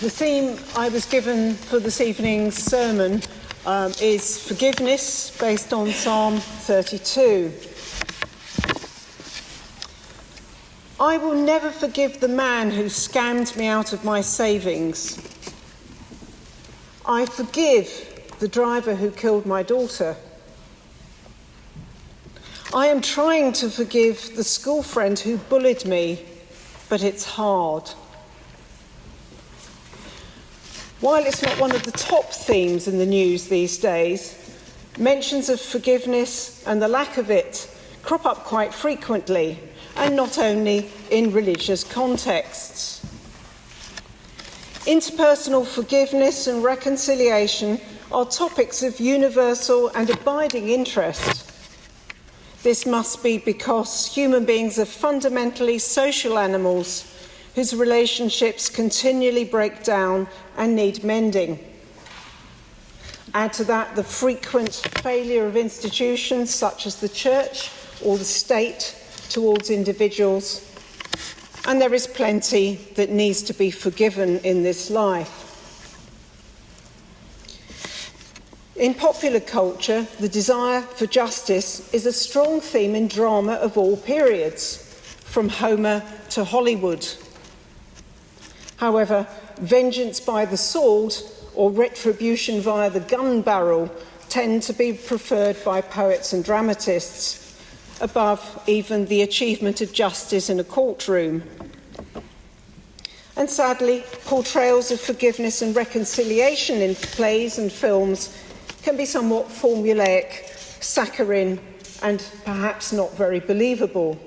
The theme I was given for this evening's sermon is forgiveness, based on Psalm 32. I will never forgive the man who scammed me out of my savings. I forgive the driver who killed my daughter. I am trying to forgive the school friend who bullied me, but it's hard. While it's not one of the top themes in the news these days, mentions of forgiveness and the lack of it crop up quite frequently, and not only in religious contexts. Interpersonal forgiveness and reconciliation are topics of universal and abiding interest. This must be because human beings are fundamentally social animals whose relationships continually break down and need mending. Add to that the frequent failure of institutions such as the church or the state towards individuals, and there is plenty that needs to be forgiven in this life. In popular culture, the desire for justice is a strong theme in drama of all periods, from Homer to Hollywood. However, vengeance by the sword or retribution via the gun barrel tend to be preferred by poets and dramatists, above even the achievement of justice in a courtroom. And sadly, portrayals of forgiveness and reconciliation in plays and films can be somewhat formulaic, saccharine, and perhaps not very believable.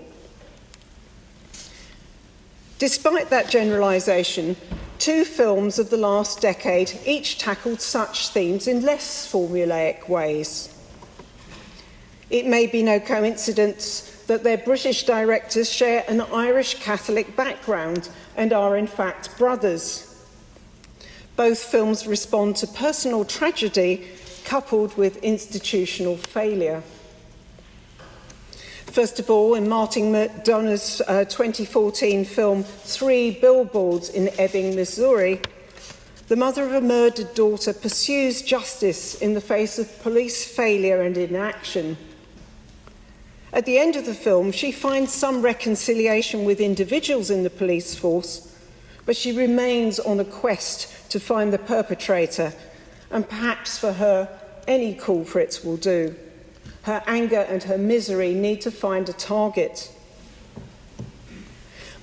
Despite that generalisation, two films of the last decade each tackled such themes in less formulaic ways. It may be no coincidence that their British directors share an Irish Catholic background and are in fact brothers. Both films respond to personal tragedy coupled with institutional failure. First of all, in Martin McDonagh's 2014 film 3 Billboards in Ebbing, Missouri, the mother of a murdered daughter pursues justice in the face of police failure and inaction. At the end of the film, she finds some reconciliation with individuals in the police force, but she remains on a quest to find the perpetrator, and perhaps for her, any culprit will do. Her anger and her misery need to find a target.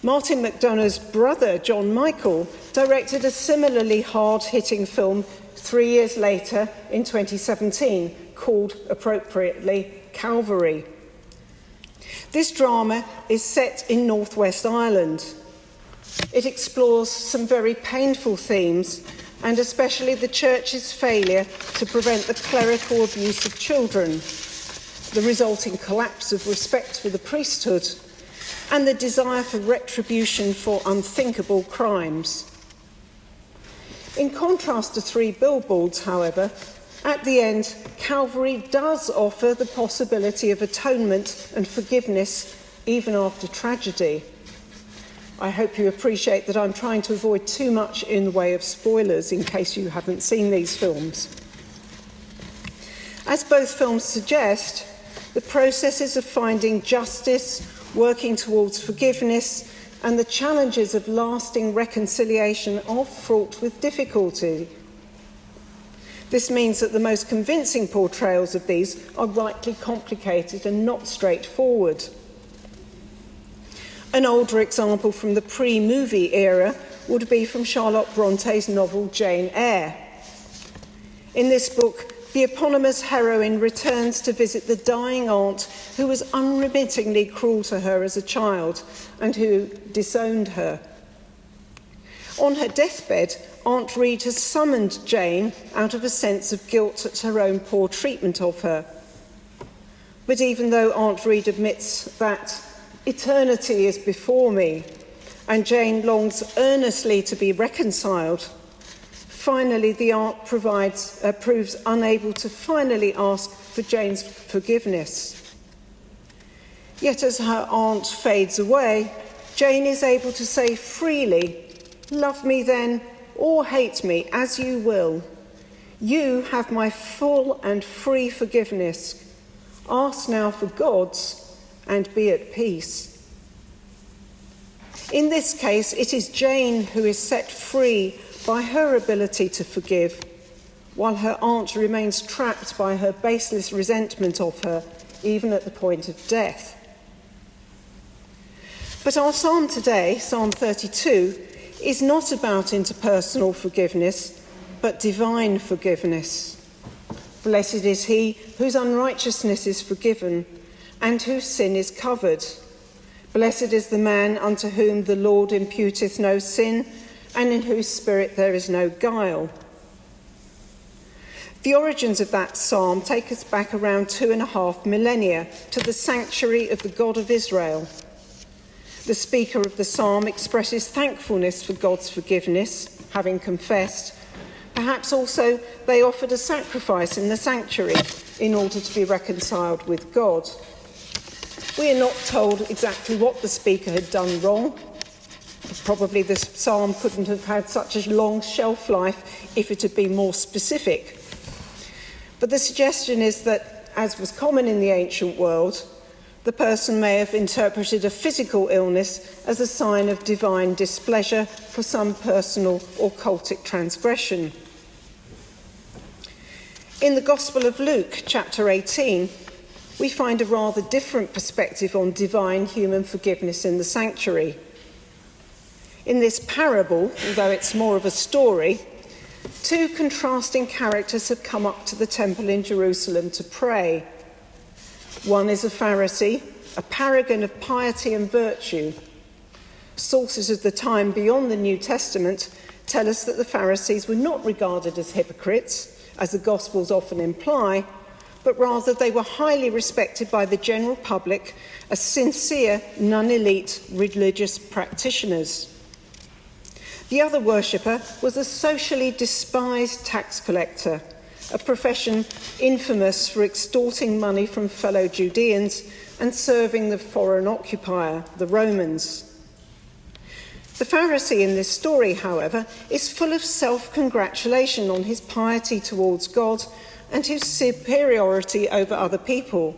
Martin McDonagh's brother, John Michael, directed a similarly hard-hitting film 3 years later in 2017, called, appropriately, Calvary. This drama is set in Northwest Ireland. It explores some very painful themes, and especially the church's failure to prevent the clerical abuse of children, the resulting collapse of respect for the priesthood, and the desire for retribution for unthinkable crimes. In contrast to 3 Billboards, however, at the end, Calvary does offer the possibility of atonement and forgiveness even after tragedy. I hope you appreciate that I'm trying to avoid too much in the way of spoilers in case you haven't seen these films. As both films suggest, the processes of finding justice, working towards forgiveness, and the challenges of lasting reconciliation are fraught with difficulty. This means that the most convincing portrayals of these are rightly complicated and not straightforward. An older example from the pre-movie era would be from Charlotte Bronte's novel Jane Eyre. In this book, the eponymous heroine returns to visit the dying aunt who was unremittingly cruel to her as a child and who disowned her. On her deathbed, Aunt Reed has summoned Jane out of a sense of guilt at her own poor treatment of her. But even though Aunt Reed admits that eternity is before me and Jane longs earnestly to be reconciled, finally the aunt proves unable to finally ask for Jane's forgiveness. Yet as her aunt fades away, Jane is able to say freely, "Love me then, or hate me as you will. You have my full and free forgiveness. Ask now for God's and be at peace. In this case, it is Jane who is set free by her ability to forgive, while her aunt remains trapped by her baseless resentment of her, even at the point of death. But our psalm today, Psalm 32, is not about interpersonal forgiveness, but divine forgiveness. Blessed is he whose unrighteousness is forgiven and whose sin is covered. Blessed is the man unto whom the Lord imputeth no sin, and in whose spirit there is no guile. The origins of that psalm take us back around 2.5 millennia to the sanctuary of the God of Israel. The speaker of the psalm expresses thankfulness for God's forgiveness, having confessed. Perhaps also they offered a sacrifice in the sanctuary in order to be reconciled with God. We are not told exactly what the speaker had done wrong. Probably this psalm couldn't have had such a long shelf life if it had been more specific. But the suggestion is that, as was common in the ancient world, the person may have interpreted a physical illness as a sign of divine displeasure for some personal or cultic transgression. In the Gospel of Luke, chapter 18, we find a rather different perspective on divine human forgiveness in the sanctuary. In this parable, although it's more of a story, two contrasting characters have come up to the temple in Jerusalem to pray. One is a Pharisee, a paragon of piety and virtue. Sources of the time beyond the New Testament tell us that the Pharisees were not regarded as hypocrites, as the Gospels often imply, but rather they were highly respected by the general public as sincere, non-elite religious practitioners. The other worshipper was a socially despised tax collector, a profession infamous for extorting money from fellow Judeans and serving the foreign occupier, the Romans. The Pharisee in this story, however, is full of self-congratulation on his piety towards God and his superiority over other people.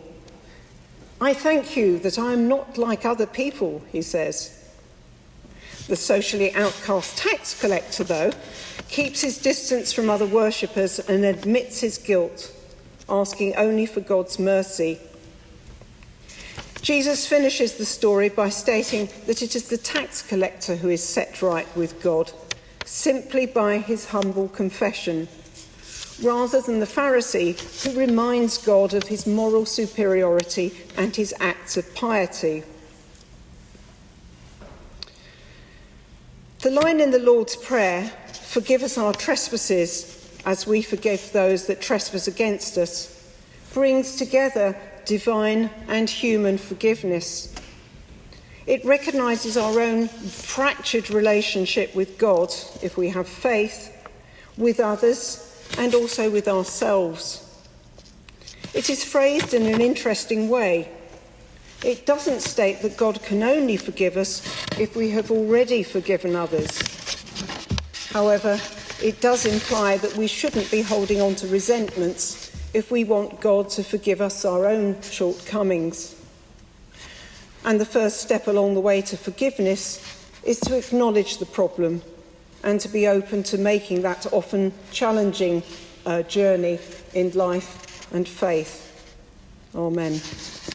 I thank you that I am not like other people, he says. The socially outcast tax collector, though, keeps his distance from other worshippers and admits his guilt, asking only for God's mercy. Jesus finishes the story by stating that it is the tax collector who is set right with God, simply by his humble confession, rather than the Pharisee who reminds God of his moral superiority and his acts of piety. The line in the Lord's Prayer, "Forgive us our trespasses as we forgive those that trespass against us," brings together divine and human forgiveness. It recognises our own fractured relationship with God, if we have faith, with others, and also with ourselves. It is phrased in an interesting way. It doesn't state that God can only forgive us if we have already forgiven others. However, it does imply that we shouldn't be holding on to resentments if we want God to forgive us our own shortcomings. And the first step along the way to forgiveness is to acknowledge the problem and to be open to making that often challenging journey in life and faith. Amen.